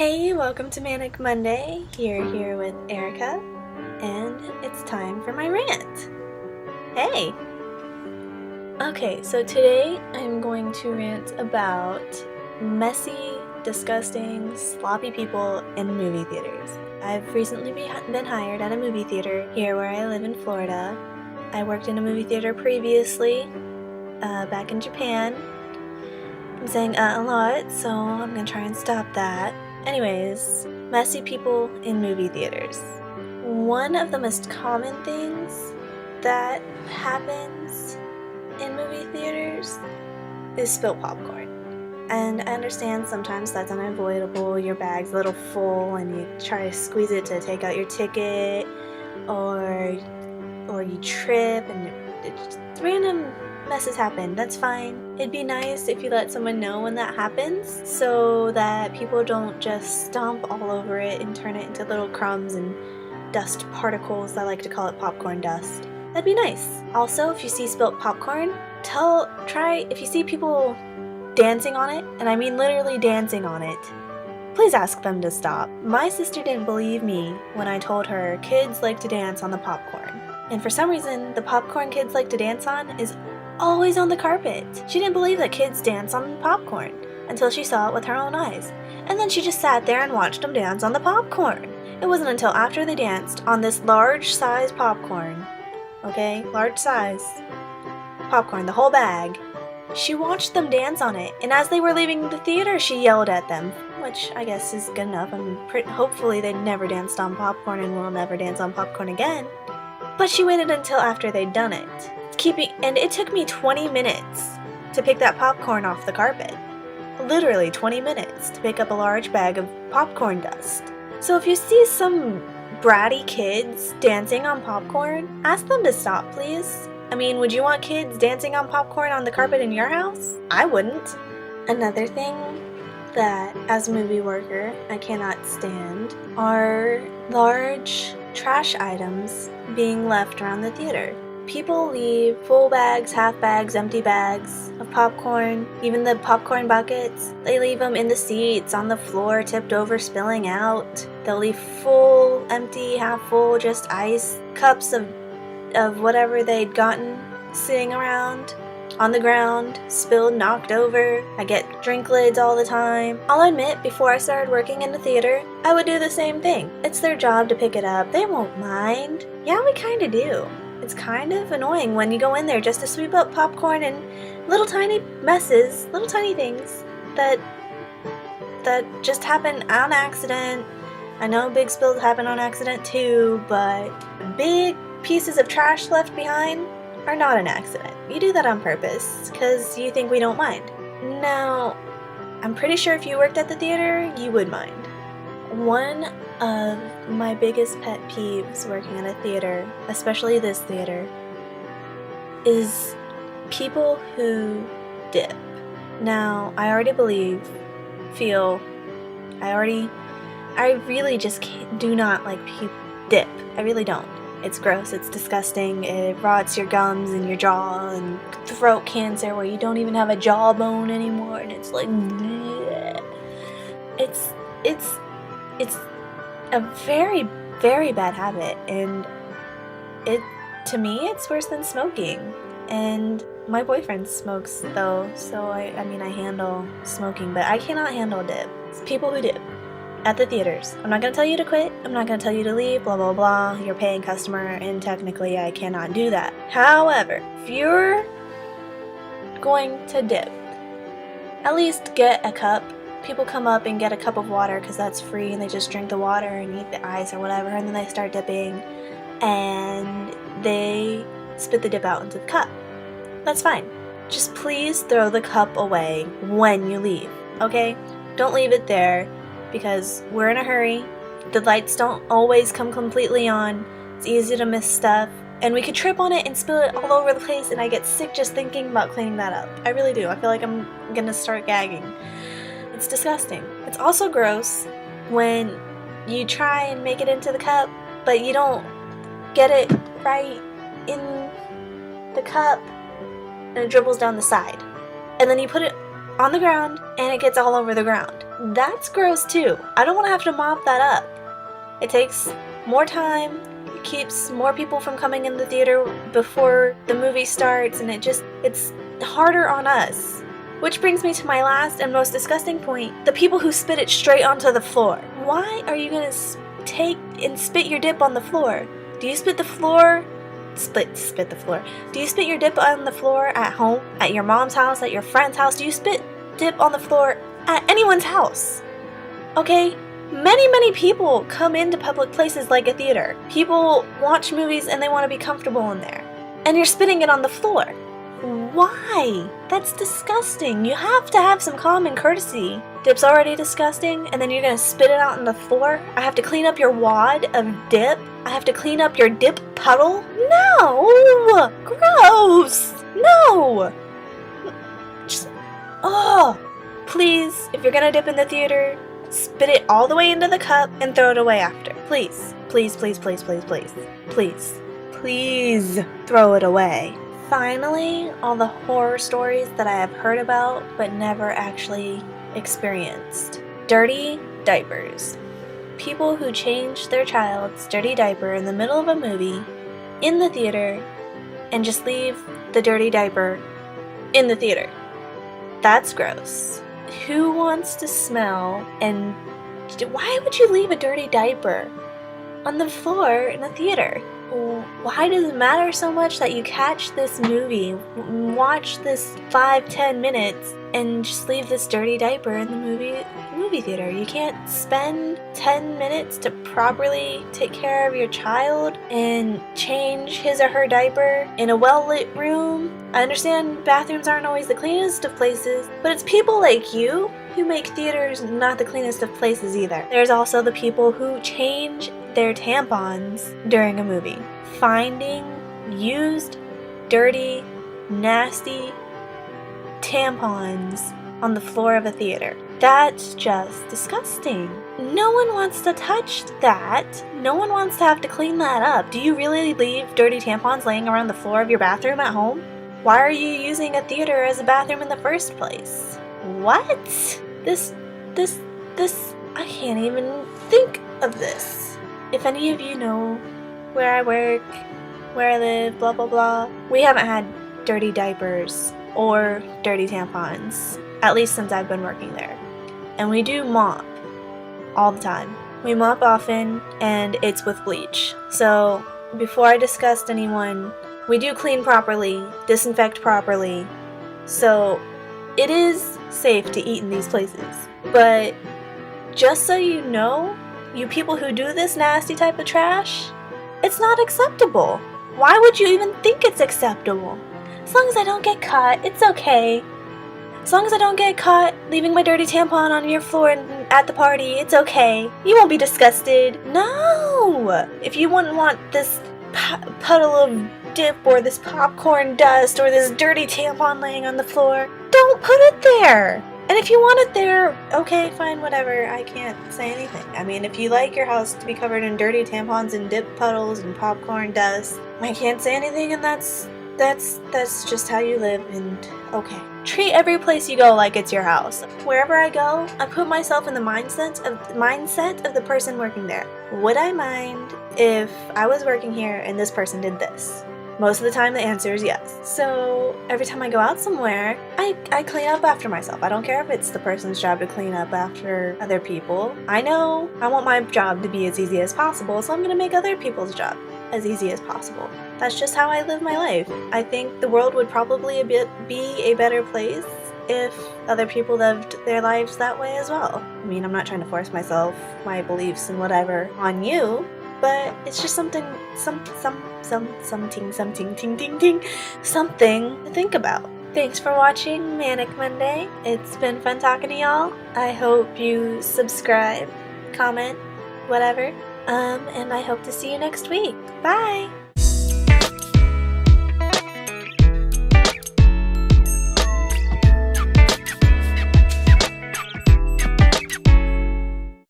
Hey, welcome to Manic Monday. You're here with Erica, and it's time for my rant. Hey! Okay, so today I'm going to rant about messy, disgusting, sloppy people in movie theaters. I've recently been hired at a movie theater here where I live in Florida. I worked in a movie theater previously, back in Japan. I'm saying a lot, so I'm gonna try and stop that. Anyways, messy people in movie theaters. One of the most common things that happens in movie theaters is spilled popcorn. And I understand sometimes that's unavoidable. Your bag's a little full and you try to squeeze it to take out your ticket, or you trip and random messes happen. That's fine. It'd be nice if you let someone know when that happens so that people don't just stomp all over it and turn it into little crumbs and dust particles. I like to call it popcorn dust. That'd be nice. Also, if you see spilt popcorn, if you see people dancing on it, and I mean literally dancing on it, please ask them to stop. My sister didn't believe me when I told her kids like to dance on the popcorn. And for some reason, the popcorn kids like to dance on is always on the carpet. She didn't believe that kids dance on popcorn until she saw it with her own eyes. And then she just sat there and watched them dance on the popcorn. It wasn't until after they danced on this large size popcorn, okay, large size popcorn, the whole bag, she watched them dance on it. And as they were leaving the theater, she yelled at them, which I guess is good enough. Hopefully they never danced on popcorn and will never dance on popcorn again. But she waited until after they'd done it. And it took me 20 minutes to pick that popcorn off the carpet. Literally 20 minutes to pick up a large bag of popcorn dust. So if you see some bratty kids dancing on popcorn, ask them to stop, please. I mean, would you want kids dancing on popcorn on the carpet in your house? I wouldn't. Another thing that, as a movie worker, I cannot stand are large trash items being left around the theater. People leave full bags, half bags, empty bags of popcorn, even the popcorn buckets. They leave them in the seats, on the floor, tipped over, spilling out. They'll leave full, empty, half full, just ice cups of whatever they'd gotten sitting around on the ground, spilled, knocked over. I get drink lids all the time. I'll admit, before I started working in the theater, I would do the same thing. It's their job to pick it up. They won't mind. Yeah, we kinda do. It's kind of annoying when you go in there just to sweep up popcorn and little tiny messes, little tiny things that just happen on accident. I know big spills happen on accident too, but big pieces of trash left behind are not an accident. You do that on purpose because you think we don't mind. Now, I'm pretty sure if you worked at the theater, you would mind. One of my biggest pet peeves working at a theater, especially this theater, is people who dip. Now, I really just do not like dip. I really don't. It's gross, it's disgusting, it rots your gums and your jaw and throat cancer where you don't even have a jawbone anymore, and it's like, bleh. It's a very, very bad habit, and to me, it's worse than smoking. And my boyfriend smokes though, so I handle smoking, but I cannot handle dip. It's people who dip at the theaters. I'm not gonna tell you to quit, I'm not gonna tell you to leave, blah blah blah. You're a paying customer, and technically I cannot do that. However, if you're going to dip, at least get a cup. People come up and get a cup of water because that's free, and they just drink the water and eat the ice or whatever, and then they start dipping and they spit the dip out into the cup. That's fine. Just please throw the cup away when you leave, okay? Don't leave it there because we're in a hurry. The lights don't always come completely on. It's easy to miss stuff, and we could trip on it and spill it all over the place, and I get sick just thinking about cleaning that up. I really do. I feel like I'm gonna start gagging. It's disgusting. It's also gross when you try and make it into the cup, but you don't get it right in the cup, and it dribbles down the side. And then you put it on the ground, and it gets all over the ground. That's gross too. I don't want to have to mop that up. It takes more time, it keeps more people from coming in the theater before the movie starts, and it's harder on us. Which brings me to my last and most disgusting point, the people who spit it straight onto the floor. Why are you gonna take and spit your dip on the floor? Do you spit the floor? Spit the floor. Do you spit your dip on the floor at home, at your mom's house, at your friend's house? Do you spit dip on the floor at anyone's house? Okay? Many people come into public places like a theater. People watch movies and they want to be comfortable in there. And you're spitting it on the floor. Why? That's disgusting. You have to have some common courtesy. Dip's already disgusting, and then you're gonna spit it out on the floor? I have to clean up your wad of dip? I have to clean up your dip puddle? No! Gross! No! Just, please, if you're gonna dip in the theater, spit it all the way into the cup and throw it away after. Please. Please, please, please, please, please. Please. Please throw it away. Finally, all the horror stories that I have heard about but never actually experienced. Dirty diapers. People who change their child's dirty diaper in the middle of a movie, in the theater, and just leave the dirty diaper in the theater. That's gross. Who wants to smell, and why would you leave a dirty diaper on the floor in a theater? Why does it matter so much that you catch this movie, watch this 5-10 minutes, and just leave this dirty diaper in the movie theater? You can't spend 10 minutes to properly take care of your child and change his or her diaper in a well-lit room? I understand bathrooms aren't always the cleanest of places, but it's people like you who make theaters not the cleanest of places either. There's also the people who change their tampons during a movie. Finding used, dirty, nasty tampons on the floor of a theater. That's just disgusting. No one wants to touch that. No one wants to have to clean that up. Do you really leave dirty tampons laying around the floor of your bathroom at home? Why are you using a theater as a bathroom in the first place? What? This, I can't even think of this. If any of you know where I work, where I live, blah blah blah, we haven't had dirty diapers or dirty tampons, at least since I've been working there. And we do mop all the time. We mop often, and it's with bleach. So before I disgust anyone, we do clean properly, disinfect properly, so it is safe to eat in these places. But just so you know, you people who do this nasty type of trash, it's not acceptable. Why would you even think it's acceptable? As long as I don't get caught, it's okay. As long as I don't get caught leaving my dirty tampon on your floor at the party, it's okay. You won't be disgusted. No! If you wouldn't want this puddle of dip or this popcorn dust or this dirty tampon laying on the floor, don't put it there. And if you want it there, okay, fine, whatever. I can't say anything. I mean, if you like your house to be covered in dirty tampons and dip puddles and popcorn dust, I can't say anything, and that's just how you live, and okay. Treat every place you go like it's your house. Wherever I go, I put myself in the mindset of the person working there. Would I mind if I was working here and this person did this? Most of the time the answer is yes. So every time I go out somewhere, I clean up after myself. I don't care if it's the person's job to clean up after other people. I know I want my job to be as easy as possible, so I'm gonna make other people's job as easy as possible. That's just how I live my life. I think the world would probably be a better place if other people lived their lives that way as well. I mean, I'm not trying to force myself, my beliefs and whatever on you, but it's just something to think about. Thanks for watching Manic Monday. It's been fun talking to y'all. I hope you subscribe, comment, whatever. And I hope to see you next week. Bye!